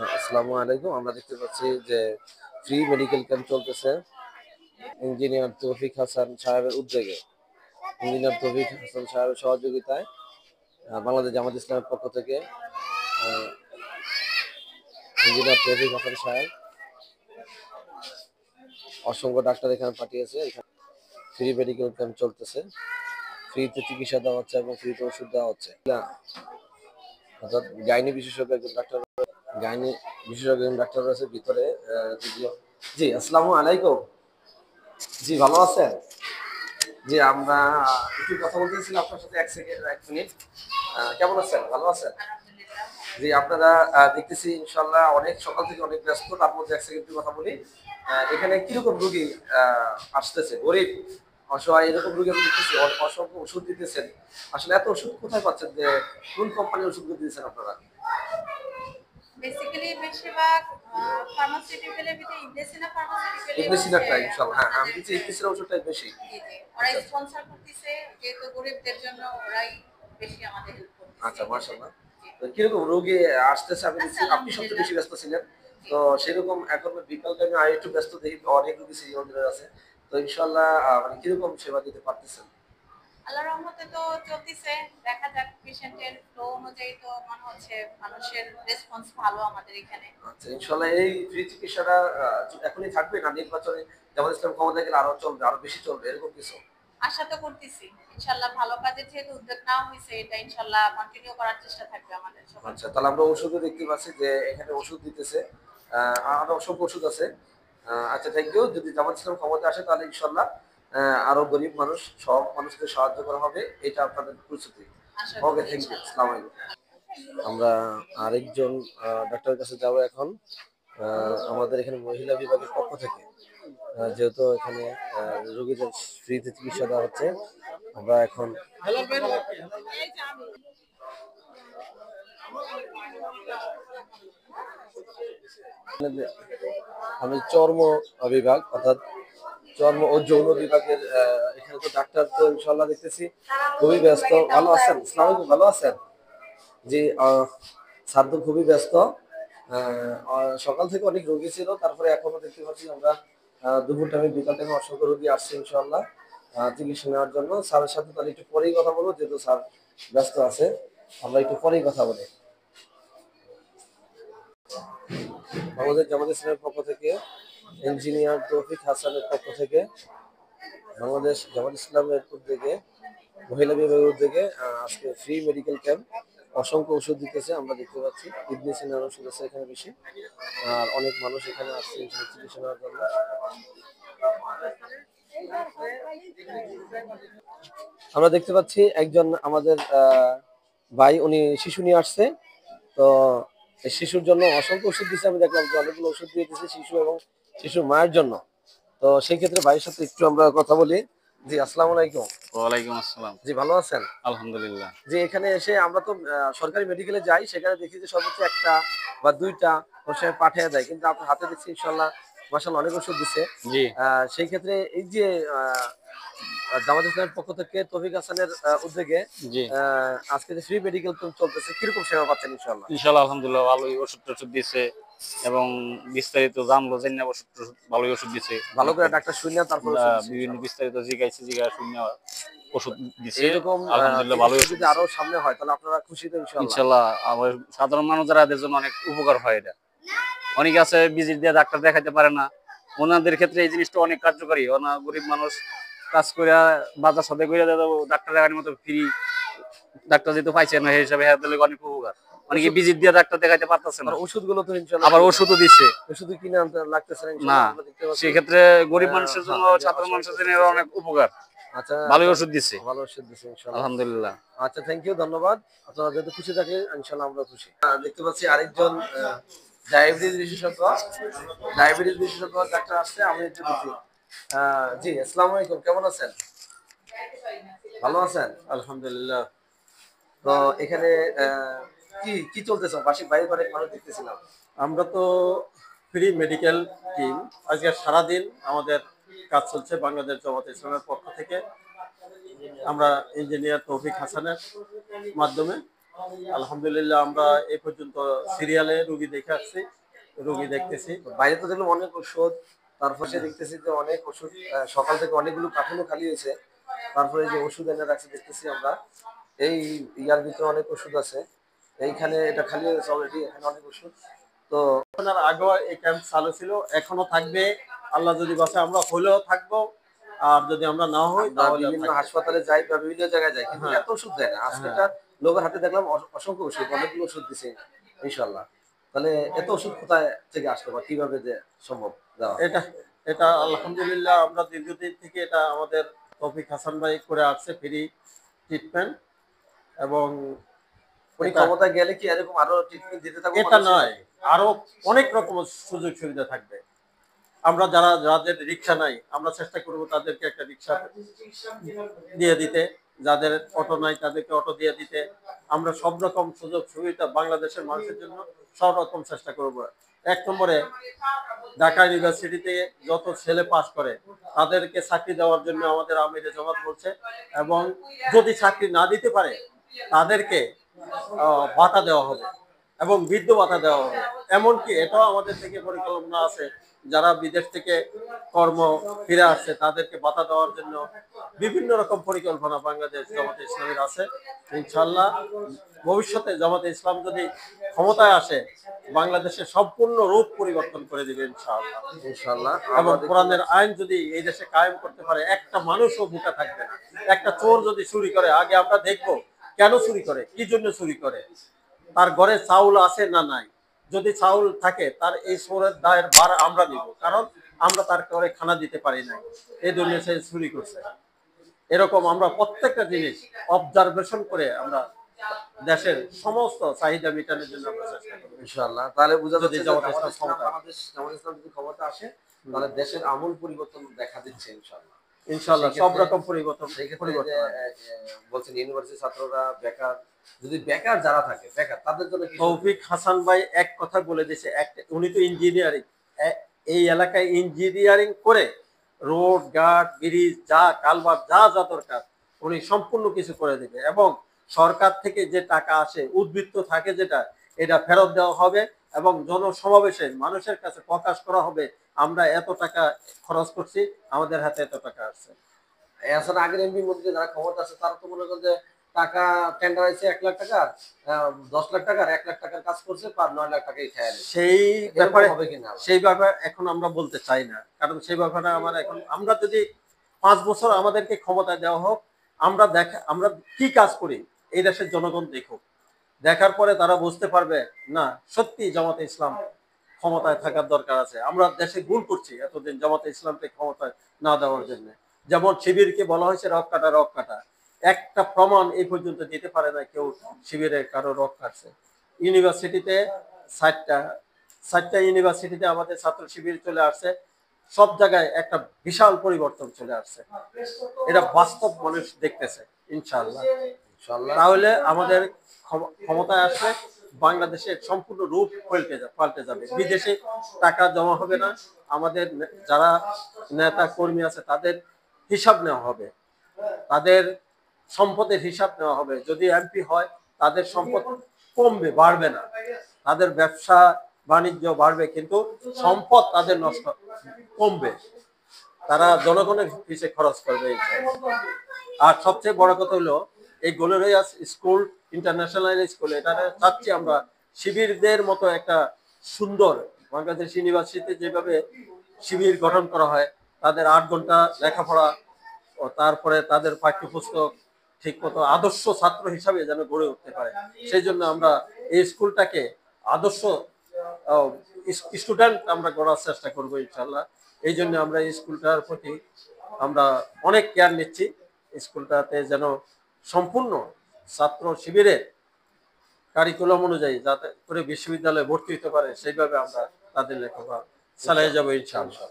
আসসালামু আলাইকুম। আমরা দেখতে পাচ্ছি যে ফ্রি মেডিকেল ক্যাম্প চলতেছে ইঞ্জিনিয়ার তৌফিক হাসান সাহেবের উদ্যোগে। ইঞ্জিনিয়ার তৌফিক হাসান সাহেবের সহযোগিতায় বাংলাদেশ জামাত ইসলামের পক্ষ থেকে আহ, ইঞ্জিনিয়ার তৌফিক হাসান সাহেব অসংখ্য ডাক্তার এখানে পাঠিয়েছে। এখানে ফ্রি মেডিকেল ক্যাম্প চলতেছে, ফ্রিতে চিকিৎসা দেওয়া হচ্ছে এবং ফ্রিতে ওষুধ দেওয়া হচ্ছে। অর্থাৎ গাইনি বিশেষজ্ঞ একজন ডাক্তার, গাইনি বিশেষজ্ঞ একজন ডাক্তার রয়েছে ভিতরে। যদিও জি, আসসালামু আলাইকুম। জি, ভালো আছেন? জি, আমরা একটু কথা বলতে চাইছিলাম আপনার সাথে, 1 সেকেন্ড, 1 মিনিট। কেমন আছেন? ভালো আছেন? জি, আপনারা দেখতেছি ইনশাল্লাহ অনেক সকাল থেকে অনেক ব্যস্ত, তার মধ্যে 1 সেকেন্ড একটু কথা বলি। এখানে কিরকম রোগী আসতেছে? গরিব, অসহায় এরকম রোগী আমি দেখতেছি, অসংখ্য ওষুধ দিতেছেন। আসলে এত ওষুধ কোথায় পাচ্ছেন? যে কোন কোম্পানির ওষুধগুলো দিতেছেন আপনারা? বেসিক্যালি বেশিরভাগ ফার্মাসিউটিক্যালের ভিতরে ইবনেসিনা ফার্মাসিউটিক্যালই হচ্ছে ইবনেসিনারটা ইনশাল্লাহ, হ্যাঁ, আমি আমাদের। দিচ্ছি ইবনেসিনার ওষুধটাই বেশি। জি জি, ওরাই আচ্ছা স্পন্সর করতেছে, যেহেতু গরিবদের জন্য ওরাই বেশি আমাদের হেল্প করতেছে আচ্ছা, এই ক্ষেত্রে। মাশাআল্লাহ। জি, তো কিরকম রোগী আসতেছে? আমি আচ্ছা দেখছি আপনি সবচেয়ে আলহামদুলিল্লাহ। বেশি ব্যস্ত ছিলেন। জি, তো সেরকম এখন বিকাল টাইমে আর একটু ব্যস্ত দেখি, অনেক রোগী সিরিয়াল আছে। তো ইনশাআল্লাহ মানে কিরকম সেবা দিতে পারতেছেন? আল্লাহর রহমতে তো চলতেছে। দেখা যাক পেশেন্টের ফ্লো অনুযায়ী তো মনে হচ্ছে মানুষের রেসপন্স ভালো আমাদের এখানে। আচ্ছা, ইনশাআল্লাহ এই ফ্রি চিকিৎসাটা এখনই থাকবে, না নির্বাচনে জামাত ইসলাম ক্ষমতায় গেলে আরো চলবে, আরো বেশি চলবে এরকম কিছু? আশা তো করতেছি ইনশাল্লাহ, ভালো কাজের যেহেতু উদ্যোগ নেওয়া হয়েছে, এটা ইনশাল্লাহ কন্টিনিউ করার চেষ্টা থাকবে আমাদের সবার। আচ্ছা, তাহলে আমরা ওষুধও দেখতে পাচ্ছি যে এখানে ওষুধ দিতেছে। আরো অসংখ্য ওষুধ আছে। আচ্ছা, থ্যাংক ইউ। যদি জামাত ইসলাম ক্ষমতায় আসে তাহলে ইনশাআল্লাহ আরো গরিব মানুষ, সব মানুষদের সাহায্য করা হবে। এটা আপনাদের প্রস্তুতি। আশা ওকে, করি থ্যাংক ইউ। ইনশাল্লাহ। আসসালামু আলাইকুম। আমরা আরেকজন ডাক্তারের কাছে যাব এখন। আমাদের এখানে মহিলা বিভাগের পক্ষ থেকে, যেহেতু এখানে রোগীদের ফ্রিতে চিকিৎসা দেওয়া হচ্ছে, আমরা এখন আমি চর্ম বিভাগ, অর্থাৎ চর্ম ও যৌন বিভাগের এখানে তো ডাক্তার তো ইনশাল্লাহ দেখতেছি খুবই ব্যস্ত। ভালো আছেন? আসসালামু আলাইকুম, ভালো আছেন? জি, স্যার তো খুবই ব্যস্ত। সকাল থেকে অনেক রোগী ছিল, তারপরে এখনো দেখতে পাচ্ছি আমরা দুপুর টাইমে, বিকাল টাইমে অসংখ্য রোগী আসছে ইনশাল্লাহ চিকিৎসা নেওয়ার জন্য। স্যারের সাথে তাহলে একটু পরেই কথা বলবো, যেহেতু স্যার ব্যস্ত আছে। আমরা একটু পরেই কথা বলি। আমাদের জামাত ইসলামের পক্ষ থেকে, ইঞ্জিনিয়ার তৌফিক হাসানের পক্ষ থেকে, বাংলাদেশ জামাত ইসলামের উদ্যোগে, মহিলা বিভাগের উদ্যোগে আজকে ফ্রি মেডিকেল ক্যাম্প। অসংখ্য ওষুধ দিতেছে, আমরা দেখতে পাচ্ছি কিডনি সিনার ওষুধ আছে এখানে বেশি। আর অনেক মানুষ এখানে আসছে ইনশাআল্লাহ চিকিৎসা নেওয়ার জন্য। আমরা দেখতে পাচ্ছি একজন আমাদের ভাই, উনি শিশু নিয়ে আসছে। তো এই শিশুর জন্য অসংখ্য ওষুধ দিচ্ছে, আমি দেখলাম যে অনেকগুলো ওষুধ দিয়ে দিচ্ছে শিশু এবং শিশুর মায়ের জন্য। তো সেই ক্ষেত্রে ভাইয়ের সাথে একটু আমরা কথা বলি। জি, আসসালামু আলাইকুম। ওয়ালাইকুম আসসালাম। জি, ভালো আছেন? আলহামদুলিল্লাহ। যে এখানে এসে আমরা তো সরকারি মেডিকেলে যাই, সেখানে দেখি যে সর্বোচ্চ একটা বা দুইটা ওষুধ পাঠিয়ে দেয়, কিন্তু আপনার হাতে দেখছি ইনশাল্লাহ মাশাআল্লাহ অনেক ওষুধ দিচ্ছে। জি, সেই ক্ষেত্রে এই যে জামাত ইসলামের পক্ষ থেকে তৌফিক হাসানের উদ্যোগে জি। আজকে যে ফ্রি মেডিকেল ক্যাম্প চলতেছে, কিরকম সেবা পাচ্ছেন ইনশাল্লাহ? ইনশাআল্লাহ আলহামদুলিল্লাহ ভালোই ওষুধ-টষুধ দিছে এবং বিস্তারিত জানলো জেনে ওষুধ-টষুধ ভালোই ওষুধ দিছে। ভালো করে ডাক্তার শুনে তারপর ওষুধ দিচ্ছে বিভিন্ন ইনশাল্লাহ। বিস্তারিত জিজ্ঞাসা শুনে ওষুধ দিছে। এইরকম আলহামদুলিল্লাহ ভালোই চিকিৎসা ওষুধ যদি দিছে। আরো সামনে হয় তাহলে আপনারা খুশি তো ইনশাল্লাহ? ইনশাআল্লাহ আমার সাধারণ মানুষ যারা, এদের জন্য অনেক উপকার হয় এটা। অনেকে আছে ভিজিট দিয়ে ডাক্তার দেখাইতে পারে না। ওনাদের ক্ষেত্রে এই জিনিসটা অনেক কার্যকরী। গরিব মানুষ কাজ করে বাজার সদাই করে ডাক্তার দেখানোর মতো ফ্রি ডাক্তার যেহেতু পাইছে না, সেই হিসাবে অনেক উপকার। অনেকে ওষুধ ভিজিট দিয়ে ডাক্তার দেখাইতে পারতেছে আর না, ওষুধগুলো তো ইনশাল্লাহ আবার ওষুধও দিচ্ছে ওষুধ কিনে আনতে লাগতেছে না না। ইনশাল্লাহ, আমরা দেখতে পাচ্ছি। সেক্ষেত্রে গরিব মানুষের জন্য, হ্যাঁ, যে সাধারণ অসংখ্য মানুষের জন্য ওষুধ এরা দিচ্ছে। অনেক উপকার। আচ্ছা, ভালোই ওষুধ দিচ্ছে ভালো ওষুধ দিচ্ছে ইনশাল্লাহ। আলহামদুলিল্লাহ। আচ্ছা, থ্যাংক ইউ, ধন্যবাদ। আপনারা যেহেতু খুশি থাকলে ইনশাল্লাহ আমরা খুশি। দেখতে পাচ্ছি আরেকজন ডায়াবেটিস বিশেষজ্ঞ, ডাক্তার আসছে, আমি একটু দেখি। জি, আসসালামু আলাইকুম, কেমন আছেন? ভালো আছেন? আলহামদুলিল্লাহ। তো এখানে কি কি চলতেছে? বার্ষিক বাইরে অনেক মানুষ দেখতেছিলাম। আমরা তো ফ্রি মেডিকেল টিম, আজকে সারাদিন আমাদের কাজ চলছে বাংলাদেশ জামাত ইসলামের পক্ষ থেকে। আমরা ইঞ্জিনিয়ার তৌফিক হাসানের মাধ্যমে আলহামদুলিল্লাহ আমরা এই পর্যন্ত সিরিয়ালে রোগী দেখে আসছি, রোগী দেখতেছি। বাইরে তো দেখলাম অনেক ওষুধ, তারপর সে দেখতেছি যে অনেক ওষুধ, সকাল থেকে অনেকগুলো কার্টুনও খালি হয়েছে। তারপরে যে ওষুধ এনে রাখছে দেখতেছি আমরা, এই ইয়ার ভিতরে অনেক ওষুধ আছে। এইখানে এটা খালি হয়েছে অলরেডি, এখানে অনেক ওষুধ। তো করোনার আগেও এই ক্যাম্প চালু ছিল, এখনো থাকবে, আল্লাহ যদি বাঁচায় আমরা হলেও থাকবো, আর যদি আমরা না হই আমরা তাহলে বিভিন্ন হাসপাতালে যাই বা বিভিন্ন জায়গায় যাই, কিন্তু হ্যাঁ এত ওষুধ দেয় না। আজকে হ্যাঁ একটা লোকের হাতে দেখলাম অসংখ্য ওষুধ, অনেকগুলো ওষুধ দিছে ইনশাল্লাহ। তাহলে এত ওষুধ কোথায় থেকে আসলো বা কিভাবে যে সম্ভব দেওয়া? এটা এটা আলহামদুলিল্লাহ আমরা দীর্ঘদিন থেকে এটা আমাদের তৌফিক হাসান ভাই করে আসছে ফ্রি ট্রিটমেন্ট। এবং উনি এটা ক্ষমতায় গেলে কি এরকম আরো ট্রিটমেন্ট দিতে থাকবো এটা মানুষের? নয়, আরো অনেক রকম সুযোগ সুবিধা থাকবে। আমরা যাদের রিক্সা নাই আমরা চেষ্টা করব তাদেরকে একটা রিক্সা দিয়ে দিতে, যাদের অটো নাই তাদেরকে অটো দিয়ে দিতে। আমরা সব রকম সুযোগ সুবিধা বাংলাদেশের মানুষের জন্য সব রকম চেষ্টা করব। এক নম্বরে ঢাকা ইউনিভার্সিটিতে যত ছেলে পাস করে তাদেরকে চাকরি দেওয়ার জন্য আমাদের আমিরে জামাত বলছে, এবং যদি চাকরি না দিতে পারে তাদেরকে ভাতা দেওয়া হবে এবং বৃদ্ধ ভাতা দেওয়া হবে। এমনকি এটাও আমাদের থেকে পরিকল্পনা আছে, যারা বিদেশ থেকে কর্ম ফিরে আসছে তাদেরকে ভাতা দেওয়ার জন্য বিভিন্ন রকম পরিকল্পনা বাংলাদেশ জামাতে ইসলামের আছে। ইনশাল্লাহ ভবিষ্যতে জামাতে ইসলাম যদি ক্ষমতায় আসে বাংলাদেশের সম্পূর্ণ রূপ পরিবর্তন করে দিবে ইনশাআল্লাহ। ইনশাল্লাহ। এবং কোরআনের আইন যদি এই দেশে কায়েম করতে পারে, একটা মানুষও ভুকা থাকবে না। একটা চোর যদি চুরি করে আগে আমরা দেখবো কেন চুরি করে, কি জন্য চুরি করে, তার ঘরে চাউল আছে না নাই। যদি চাউল থাকে তার এই চোরের দায়ের ভার আমরা নিব, কারণ আমরা তার ঘরে খানা দিতে পারি নাই, এই জন্য সে চুরি করছে। এরকম আমরা প্রত্যেকটা জিনিস অবজারভেশন করে আমরা দেশের সমস্ত চাহিদা মেটানোর জন্য আমরা চেষ্টা করব ইনশাআল্লাহ। তাহলে বোঝা যদি যাচ্ছে যে জামাতে জামাত ইসলাম ইসলাম, ক্ষমতা বাংলাদেশ জামাত ইসলাম যদি ক্ষমতা আসে তাহলে দেশের আমূল পরিবর্তন দেখা দিচ্ছে ইনশাআল্লাহ। ইনশাআল্লাহ সব রকম পরিবর্তন সেই ক্ষেত্রে যে পরিবর্তন হবে। বলছেন ইউনিভার্সিটি ছাত্ররা বেকার, যদি বেকার যারা থাকে বেকার তাদের জন্য কি? তৌফিক হাসান ভাই এক কথা বলে দিয়েছে, উনি তো ইঞ্জিনিয়ারিং, এই এলাকায় ইঞ্জিনিয়ারিং করে রোড ঘাট ব্রিজ যা কালভার্ট যা যা দরকার উনি সম্পূর্ণ কিছু করে দেবে। এবং সরকার থেকে যে টাকা আসে উদ্বৃত্ত থাকে যেটা, এটা ফেরত দেওয়া হবে এবং জনসমাবেশে মানুষের কাছে প্রকাশ করা হবে আমরা এত টাকা খরচ করছি, আমাদের হাতে এত টাকা আসছে। এছাড়া আগের এমপি মন্ত্রী যারা ক্ষমতা আছে তারা তো মনে করেন যে টাকা টেন্ডার হয়েছে 1 লাখ টাকার, 10 লাখ টাকার, 1 লাখ টাকার কাজ করছে, পার 9 লাখ টাকাই খেয়ে নেয়। সেই এরকম ব্যাপারে হবে কিনা? সেই ব্যাপারে এখন আমরা বলতে চাই না, কারণ সেই ব্যাপারে আমার এখন আমরা যদি 5 বছর আমাদেরকে ক্ষমতা দেওয়া হোক, আমরা কি কাজ করি এই দেশের জনগণ দেখুক, দেখার পরে তারা বুঝতে পারবে না সত্যি জামাতে ইসলাম ক্ষমতায় থাকার দরকার আছে। আমরা দেশে ভুল করছি এতদিন জামাতে ইসলামকে ক্ষমতায় না দেওয়ার জন্য। যেমন শিবিরকে বলা হয়েছে রক কাটা রক কাটা, একটা প্রমাণ এই পর্যন্ত দিতে পারে না কেউ শিবিরের কারো রক কাটছে। ইউনিভার্সিটিতে 60টা ইউনিভার্সিটিতে আমাদের ছাত্র শিবির চলে আসছে, সব জায়গায় একটা বিশাল পরিবর্তন চলে আসছে, এটা বাস্তব মানুষ দেখতেছে ইনশাআল্লাহ। ইনশাআল্লাহ। তাহলে আমাদের ক্ষমতায় আসলে বাংলাদেশের সম্পূর্ণ রূপ পাল্টে যাবে। বিদেশে টাকা জমা হবে না, আমাদের যারা নেতা কর্মী আছে তাদের হিসাব নেওয়া হবে, তাদের সম্পদের হিসাব নেওয়া হবে। যদি এমপি হয় তাদের সম্পদ কমবে, বাড়বে না, তাদের ব্যবসা বাণিজ্য বাড়বে, কিন্তু সম্পদ তাদের নষ্ট কমবে, তারা জনগণের পিছিয়ে খরচ করবে। আর সবচেয়ে বড় কথা হলো এই গোলেরিয়াস স্কুল ইন্টারন্যাশনাল স্কুল, এটা চাচ্ছি আমরা শিবিরদের মতো একটা সুন্দর, বাংলাদেশ ইউনিভার্সিটিতে যেভাবে শিবির গঠন করা হয়, তাদের 8 ঘন্টা লেখাপড়া ও তারপরে তাদের পাঠ্যপুস্তক ঠিক মতো আদর্শ ছাত্র হিসাবে যেন গড়ে উঠতে পারে, সেই জন্য আমরা এই স্কুলটাকে আদর্শ স্টুডেন্ট আমরা গড়ার চেষ্টা করবো ইনশাল্লাহ। এই জন্য আমরা এই স্কুলটার প্রতি আমরা অনেক কেয়ার নিচ্ছি, স্কুলটাতে যেন সম্পূর্ণ ছাত্র শিবিরের কারিকুলাম অনুযায়ী যাতে করে বিশ্ববিদ্যালয়ে ভর্তি হতে পারে সেইভাবে আমরা তাদের লেখাপড়া চালিয়ে যাবো ইনশাআল্লাহ।